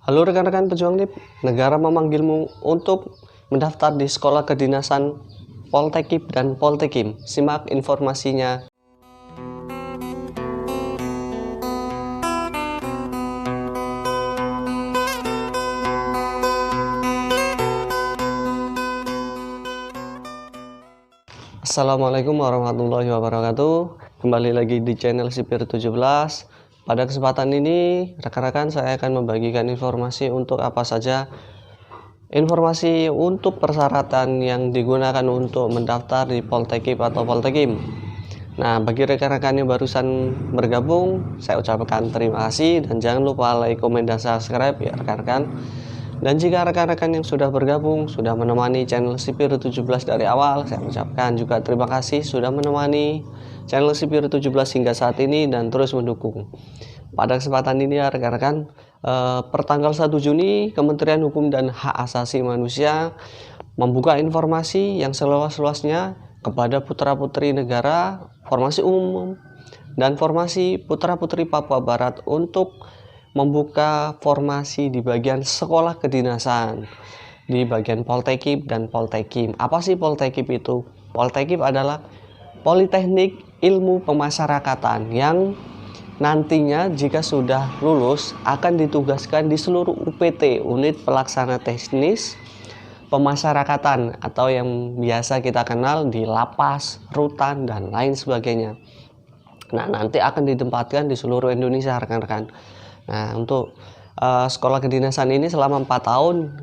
Halo rekan-rekan pejuang NIP, negara memanggilmu untuk mendaftar di sekolah kedinasan Poltekip dan Poltekim. Simak informasinya. Assalamualaikum warahmatullahi wabarakatuh. Kembali lagi di channel Sipir 17. Pada kesempatan ini, rekan-rekan saya akan membagikan informasi untuk apa saja. Informasi untuk persyaratan yang digunakan untuk mendaftar di Poltekip atau Poltekim. Nah, bagi rekan-rekan yang barusan bergabung, saya ucapkan terima kasih dan jangan lupa like, komen, dan subscribe ya rekan-rekan. Dan jika rekan-rekan yang sudah bergabung, sudah menemani channel Sipir 17 dari awal, saya ucapkan juga terima kasih sudah menemani channel Sipir 17 hingga saat ini dan terus mendukung. Pada kesempatan ini ya rekan-rekan, pertanggal 1 Juni Kementerian Hukum dan Hak Asasi Manusia membuka informasi yang seluas-luasnya kepada putra-putri negara, formasi umum, dan formasi putra-putri Papua Barat untuk membuka formasi di bagian sekolah kedinasan di bagian Poltekip dan Poltekim. Apa sih Poltekip itu? Poltekip adalah Politeknik Ilmu Pemasyarakatan yang nantinya jika sudah lulus akan ditugaskan di seluruh UPT, unit pelaksana teknis pemasyarakatan, atau yang biasa kita kenal di lapas, rutan, dan lain sebagainya. Nah, nanti akan ditempatkan di seluruh Indonesia rekan-rekan. Nah, untuk sekolah kedinasan ini selama 4 tahun,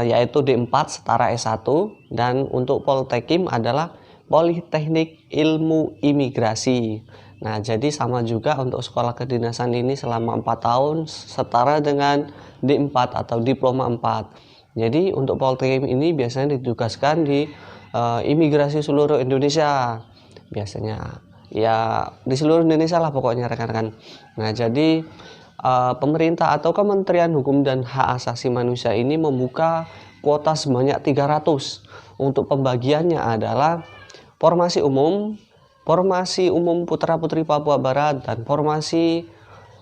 yaitu D4 setara S1, dan untuk Poltekim adalah Politeknik Ilmu Imigrasi. Nah, jadi sama juga untuk sekolah kedinasan ini selama 4 tahun setara dengan D4 atau diploma 4. Jadi untuk Poltekim ini biasanya ditugaskan di imigrasi seluruh Indonesia. Biasanya ya di seluruh Indonesia lah pokoknya rekan-rekan. Nah, jadi pemerintah atau Kementerian Hukum dan Hak Asasi Manusia ini membuka kuota sebanyak 300. Untuk pembagiannya adalah formasi umum putra-putri Papua Barat, dan formasi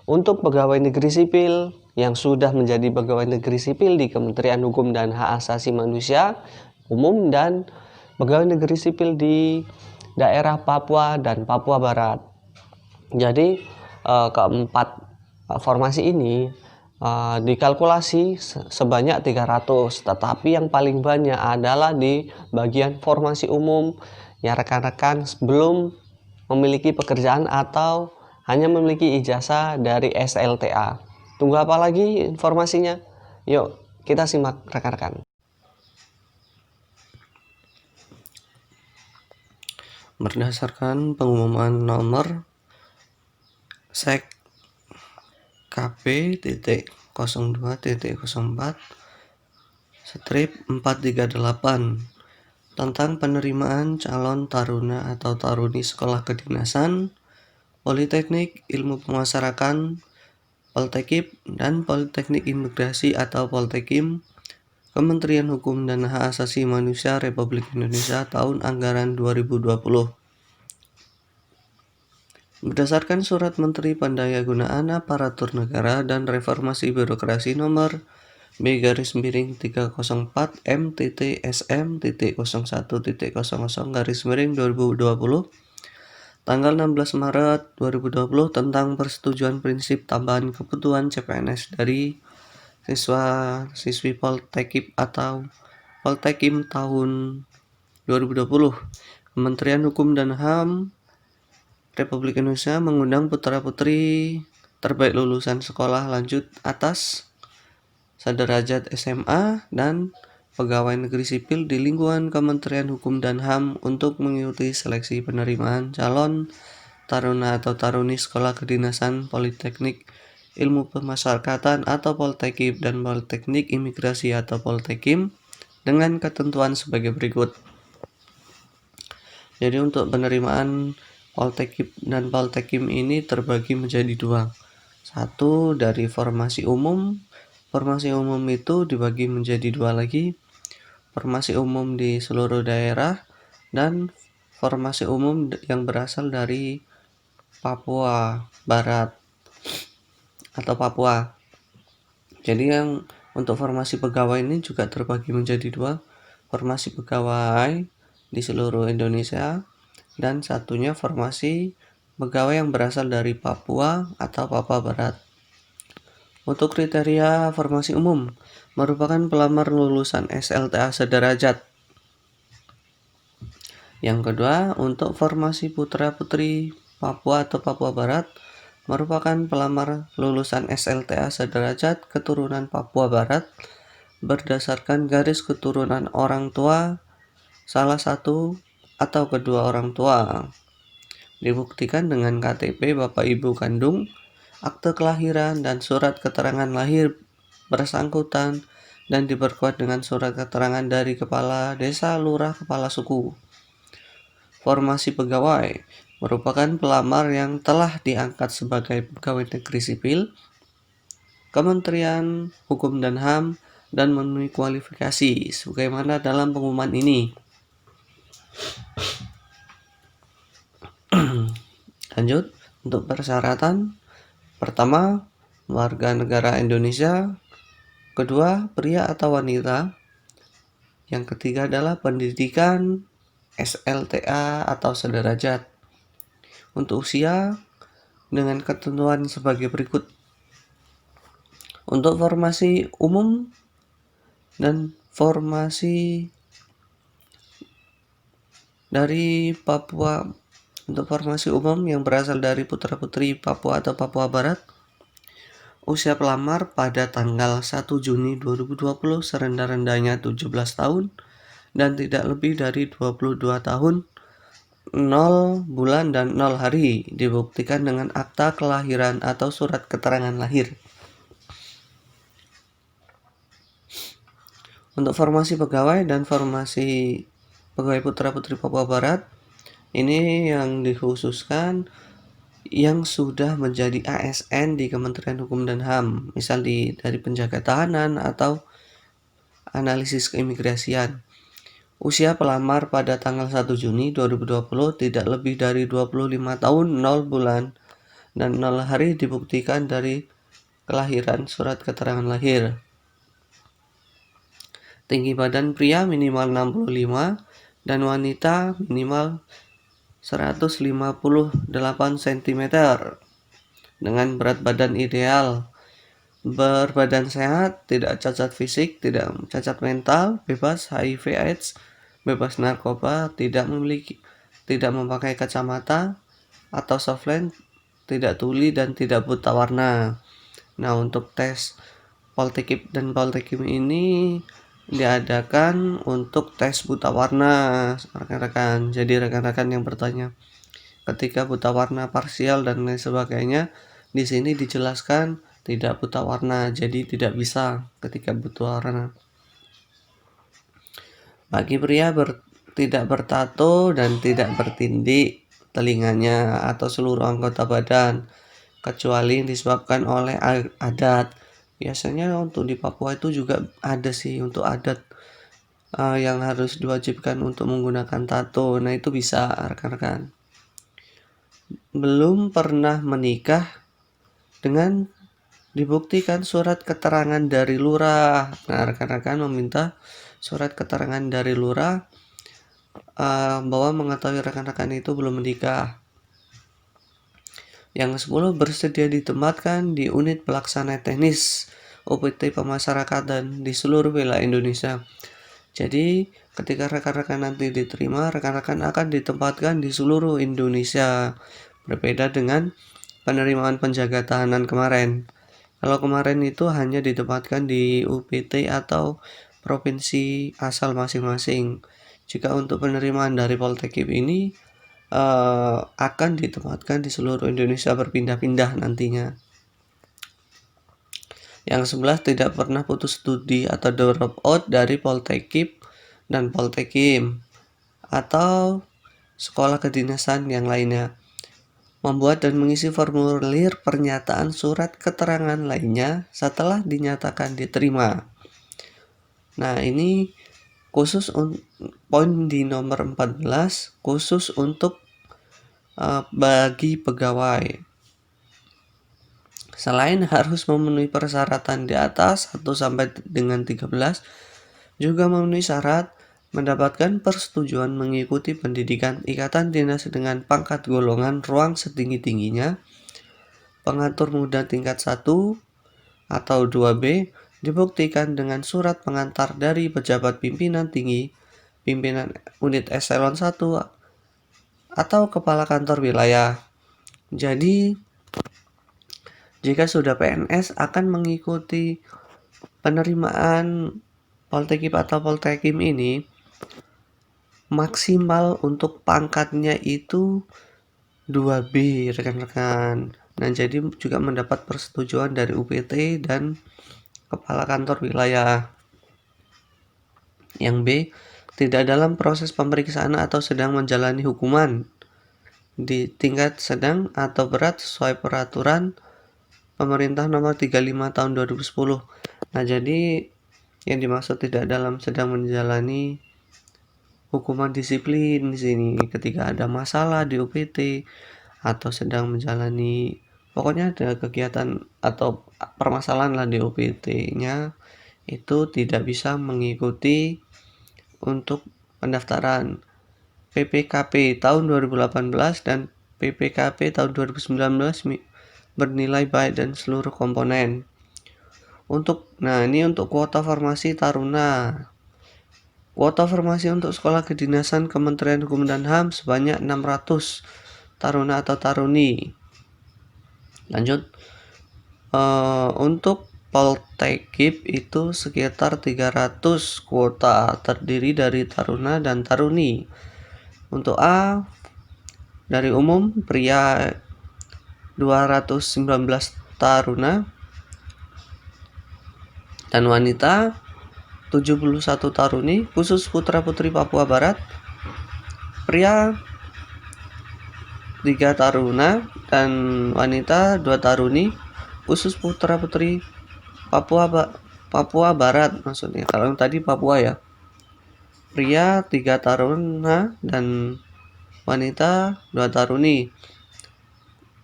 untuk pegawai negeri sipil yang sudah menjadi pegawai negeri sipil di Kementerian Hukum dan Hak Asasi Manusia umum, dan pegawai negeri sipil di daerah Papua dan Papua Barat. Jadi keempat formasi ini dikalkulasi sebanyak 300, tetapi yang paling banyak adalah di bagian formasi umum ya rekan-rekan, belum memiliki pekerjaan atau hanya memiliki ijazah dari SLTA. Tunggu apa lagi informasinya? Yuk kita simak rekan-rekan. Berdasarkan pengumuman nomor Sek KP.02.04/438 tentang penerimaan calon taruna atau taruni sekolah kedinasan, Politeknik Ilmu Pemasyarakatan, Poltekip, dan Politeknik Imigrasi atau Poltekim, Kementerian Hukum dan Hak Asasi Manusia Republik Indonesia tahun anggaran 2020. Berdasarkan Surat Menteri Pendayagunaan Aparatur Negara dan Reformasi Birokrasi Nomor B-3/SM.SM.01.00/2020 tanggal 16 Maret 2020 tentang persetujuan prinsip tambahan kebutuhan CPNS dari siswa-siswi Poltekip atau Poltekim tahun 2020. Kementerian Hukum dan HAM Republik Indonesia mengundang putra-putri terbaik lulusan sekolah lanjut atas sederajat SMA dan pegawai negeri sipil di lingkungan Kementerian Hukum dan HAM untuk mengikuti seleksi penerimaan calon taruna atau taruni sekolah kedinasan Politeknik Ilmu Pemasyarakatan atau Poltekip dan Politeknik Imigrasi atau Poltekim dengan ketentuan sebagai berikut. Jadi untuk penerimaan Poltekip dan Poltekim ini terbagi menjadi dua. Satu dari formasi umum. Formasi umum itu dibagi menjadi dua lagi. Formasi umum di seluruh daerah dan formasi umum yang berasal dari Papua Barat atau Papua. Jadi yang untuk formasi pegawai ini juga terbagi menjadi dua, formasi pegawai di seluruh Indonesia dan satunya formasi pegawai yang berasal dari Papua atau Papua Barat. Untuk kriteria formasi umum, merupakan pelamar lulusan SLTA sederajat. Yang kedua, untuk formasi putra-putri Papua atau Papua Barat, merupakan pelamar lulusan SLTA sederajat keturunan Papua Barat berdasarkan garis keturunan orang tua salah satu atau kedua orang tua. Dibuktikan dengan KTP Bapak Ibu kandung, akte kelahiran, dan surat keterangan lahir bersangkutan, dan diperkuat dengan surat keterangan dari kepala desa, lurah, kepala suku. Formasi pegawai merupakan pelamar yang telah diangkat sebagai pegawai negeri sipil, Kementerian Hukum dan HAM, dan memenuhi kualifikasi sebagaimana dalam pengumuman ini. Lanjut, untuk persyaratan, pertama, warga negara Indonesia, kedua, pria atau wanita, yang ketiga adalah pendidikan SLTA atau sederajat. Untuk usia, dengan ketentuan sebagai berikut. Untuk formasi umum dan formasi dari Papua, untuk formasi umum yang berasal dari putra-putri Papua atau Papua Barat, usia pelamar pada tanggal 1 Juni 2020 serendah-rendahnya 17 tahun dan tidak lebih dari 22 tahun 0 bulan dan 0 hari, dibuktikan dengan akta kelahiran atau surat keterangan lahir. Untuk formasi pegawai dan formasi pegawai putra-putri Papua Barat, ini yang dikhususkan yang sudah menjadi ASN di Kementerian Hukum dan HAM, misal dari penjaga tahanan atau analisis keimigrasian. Usia pelamar pada tanggal 1 Juni 2020 tidak lebih dari 25 tahun 0 bulan dan 0 hari, dibuktikan dari kelahiran surat keterangan lahir. Tinggi badan pria minimal 65 dan wanita minimal 158 cm dengan berat badan ideal, berbadan sehat, tidak cacat fisik, tidak cacat mental, bebas HIV/AIDS, bebas narkoba, tidak memakai kacamata atau softlens, tidak tuli, dan tidak buta warna. Nah, untuk tes Poltekkip dan Poltekkим ini diadakan untuk tes buta warna, rekan-rekan. Jadi rekan-rekan yang bertanya ketika buta warna parsial dan lain sebagainya, di sini dijelaskan tidak buta warna, jadi tidak bisa ketika buta warna. Bagi pria tidak bertato dan tidak bertindik telinganya atau seluruh anggota badan, kecuali disebabkan oleh adat. Biasanya untuk di Papua itu juga ada sih untuk adat yang harus diwajibkan untuk menggunakan tato. Nah, itu bisa, rekan-rekan. Belum pernah menikah dengan dibuktikan surat keterangan dari lurah. Nah, rekan-rekan meminta surat keterangan dari lurah bahwa mengetahui rekan-rekan itu belum menikah. Yang ke-10, bersedia ditempatkan di unit pelaksana teknis UPT Pemasyarakatan di seluruh wilayah Indonesia. Jadi, ketika rekan-rekan nanti diterima, rekan-rekan akan ditempatkan di seluruh Indonesia. Berbeda dengan penerimaan penjaga tahanan kemarin. Kalau kemarin itu hanya ditempatkan di UPT atau provinsi asal masing-masing. Jika untuk penerimaan dari Poltekkip ini akan ditempatkan di seluruh Indonesia berpindah-pindah nantinya. Yang 11, tidak pernah putus studi atau drop out dari Poltekkip dan Poltekkим atau sekolah kedinasan yang lainnya. Membuat dan mengisi formulir pernyataan surat keterangan lainnya setelah dinyatakan diterima. Nah, ini khusus poin di nomor 14, khusus untuk bagi pegawai. Selain harus memenuhi persyaratan di atas 1 sampai dengan 13, juga memenuhi syarat mendapatkan persetujuan mengikuti pendidikan ikatan dinas dengan pangkat golongan ruang setinggi-tingginya, pengatur muda tingkat 1 atau 2B, dibuktikan dengan surat pengantar dari pejabat pimpinan tinggi, pimpinan unit eselon 1, atau kepala kantor wilayah. Jadi, jika sudah PNS akan mengikuti penerimaan Poltekip atau Poltekim ini, maksimal untuk pangkatnya itu 2B, rekan-rekan. Nah, jadi juga mendapat persetujuan dari UPT dan kepala kantor wilayah. Yang B, tidak dalam proses pemeriksaan atau sedang menjalani hukuman di tingkat sedang atau berat sesuai peraturan Pemerintah Nomor 35 Tahun 2010. Nah, jadi yang dimaksud tidak dalam sedang menjalani hukuman disiplin di sini ketika ada masalah di UPT atau sedang menjalani, pokoknya ada kegiatan atau permasalahan lah di UPT-nya, itu tidak bisa mengikuti untuk pendaftaran PPKP tahun 2018 dan PPKP tahun 2019 bernilai baik dan seluruh komponen. Ini untuk kuota formasi taruna. Kuota formasi untuk sekolah kedinasan Kementerian Hukum dan HAM sebanyak 600 taruna atau taruni. Lanjut, untuk Poltekip itu sekitar 300 kuota terdiri dari taruna dan taruni. Untuk A, dari umum pria 219 taruna dan wanita 71 taruni, khusus putra-putri Papua Barat, pria 3 taruna dan wanita 2 taruni, khusus putra-putri Papua Barat maksudnya. Kalau yang tadi Papua ya. Pria 3 taruna dan wanita 2 taruni.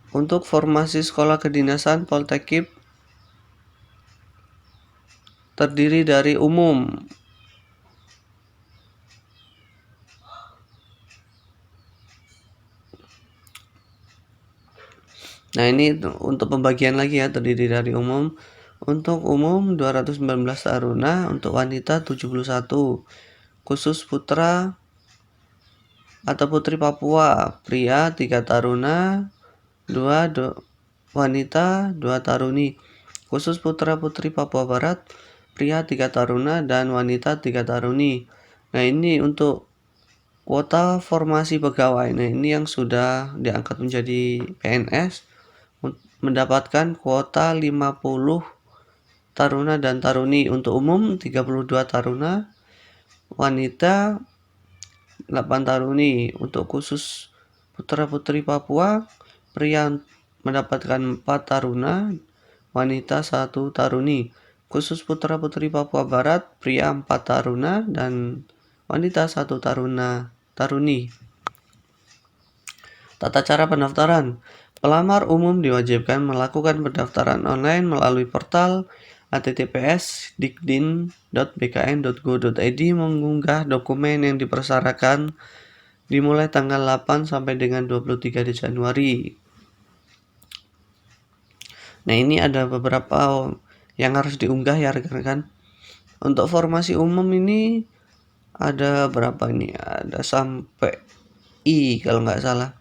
Untuk formasi sekolah kedinasan Poltekip terdiri dari umum. Nah, ini untuk pembagian lagi ya, terdiri dari umum. Untuk umum 219 taruna, untuk wanita 71. Khusus putra atau putri Papua, pria 3 taruna, 2 wanita, 2 taruni. Khusus putra-putri Papua Barat, pria 3 taruna dan wanita 3 taruni. Nah, ini untuk kuota formasi pegawai. Nah, ini yang sudah diangkat menjadi PNS mendapatkan kuota 50 taruna dan taruni. Untuk umum 32 taruna, wanita 8 taruni. Untuk khusus putra-putri Papua, pria mendapatkan 4 taruna, wanita 1 taruni. Khusus putra-putri Papua Barat, pria 4 taruna dan wanita 1 taruni. Tata cara pendaftaran. Pelamar umum diwajibkan melakukan pendaftaran online melalui portal https://dikdin.bkn.go.id, mengunggah dokumen yang dipersyaratkan dimulai tanggal 8 sampai dengan 23 Januari. Nah, ini ada beberapa yang harus diunggah ya rekan-rekan. Untuk formasi umum ini ada berapa ini? Ada sampai I kalau nggak salah.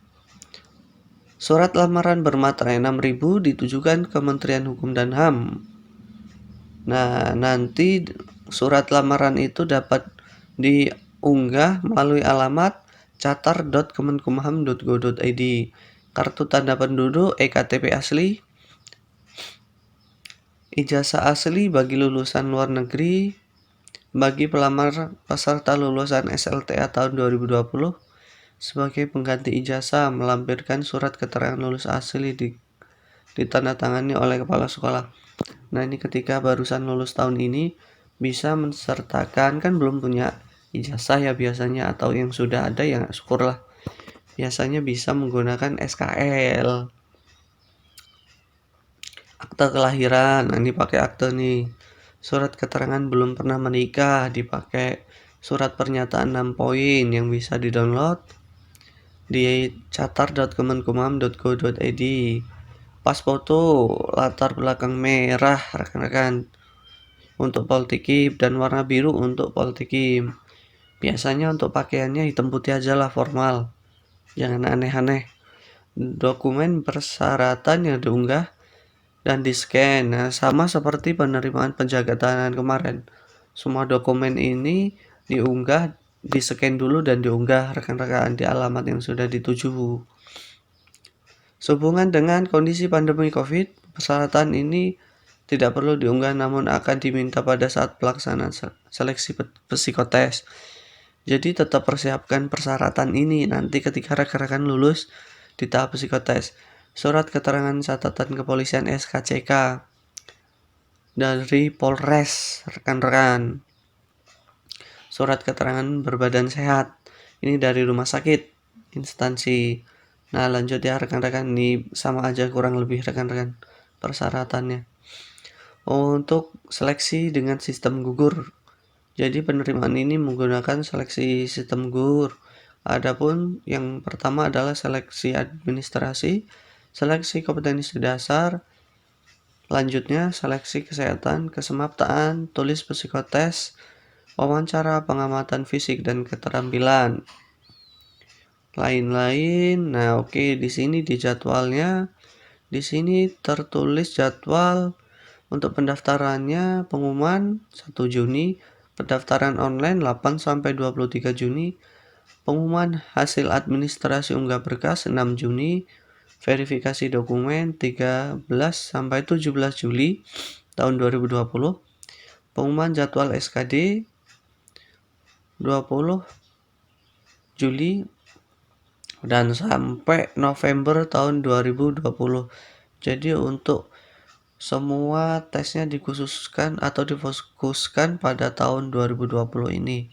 Surat lamaran bermaterai 6.000 ditujukan Kementerian Hukum dan HAM. Nah, nanti surat lamaran itu dapat diunggah melalui alamat catar.kemenkumham.go.id. Kartu tanda penduduk, EKTP asli, ijazah asli bagi lulusan luar negeri, bagi pelamar peserta lulusan SLTA tahun 2020, sebagai pengganti ijazah melampirkan surat keterangan lulus asli ditandatangani oleh kepala sekolah. Nah, ini ketika barusan lulus tahun ini bisa mensertakan, kan belum punya ijazah ya biasanya, atau yang sudah ada ya syukurlah. Biasanya bisa menggunakan SKL. Akte kelahiran, nah ini pakai akte nih. Surat keterangan belum pernah menikah dipakai. Surat pernyataan 6 poin yang bisa di-download di catar.kemenkumham.go.id. Pas foto latar belakang merah rekan-rekan untuk Poltekim dan warna biru untuk Poltekim. Biasanya untuk pakaiannya hitam putih aja lah, formal. Jangan aneh-aneh. Dokumen persyaratan yang diunggah dan di-scan. Nah, sama seperti penerimaan penjaga tahanan kemarin. Semua dokumen ini diunggah, di-scan dulu dan diunggah rekan-rekan di alamat yang sudah dituju. Sehubungan dengan kondisi pandemi COVID, persyaratan ini tidak perlu diunggah namun akan diminta pada saat pelaksanaan seleksi psikotes. Jadi tetap persiapkan persyaratan ini nanti ketika rekan-rekan lulus di tahap psikotes. Surat keterangan catatan kepolisian SKCK dari Polres rekan-rekan. Surat keterangan berbadan sehat. Ini dari rumah sakit, instansi. Nah, lanjut ya rekan-rekan, ini sama aja kurang lebih rekan-rekan persyaratannya. Untuk seleksi dengan sistem gugur. Jadi penerimaan ini menggunakan seleksi sistem gugur. Adapun yang pertama adalah seleksi administrasi, seleksi kompetensi dasar, lanjutnya seleksi kesehatan, kesemaptaan, tulis psikotes, wawancara pengamatan fisik dan keterampilan. Lain-lain. Nah, oke, di sini di jadwalnya, di sini tertulis jadwal untuk pendaftarannya pengumuman 1 Juni, pendaftaran online 8 sampai 23 Juni, pengumuman hasil administrasi unggah berkas 6 Juni, verifikasi dokumen 13 sampai 17 Juli tahun 2020, pengumuman jadwal SKD 20 Juli dan sampai November tahun 2020. Jadi untuk semua tesnya dikhususkan atau difokuskan pada tahun 2020 ini.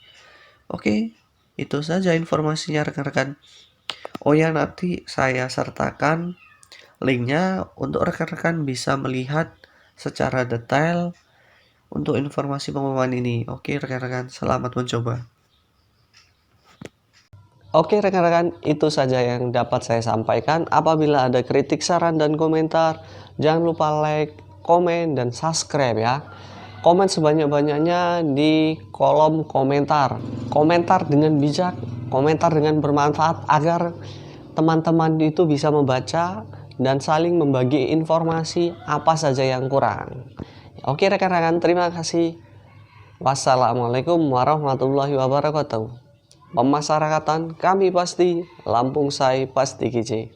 Oke, itu saja informasinya rekan-rekan. Oh ya, nanti saya sertakan linknya untuk rekan-rekan bisa melihat secara detail untuk informasi pengumuman ini. Oke rekan-rekan, selamat mencoba. Oke rekan-rekan, itu saja yang dapat saya sampaikan. Apabila ada kritik, saran, dan komentar, jangan lupa like, komen, dan subscribe ya. Komen sebanyak-banyaknya di kolom komentar. Komentar dengan bijak, komentar dengan bermanfaat agar teman-teman itu bisa membaca dan saling membagi informasi apa saja yang kurang. Oke rekan-rekan, terima kasih. Wassalamualaikum warahmatullahi wabarakatuh. Pemasarakatan kami pasti, Lampung Say pasti kece.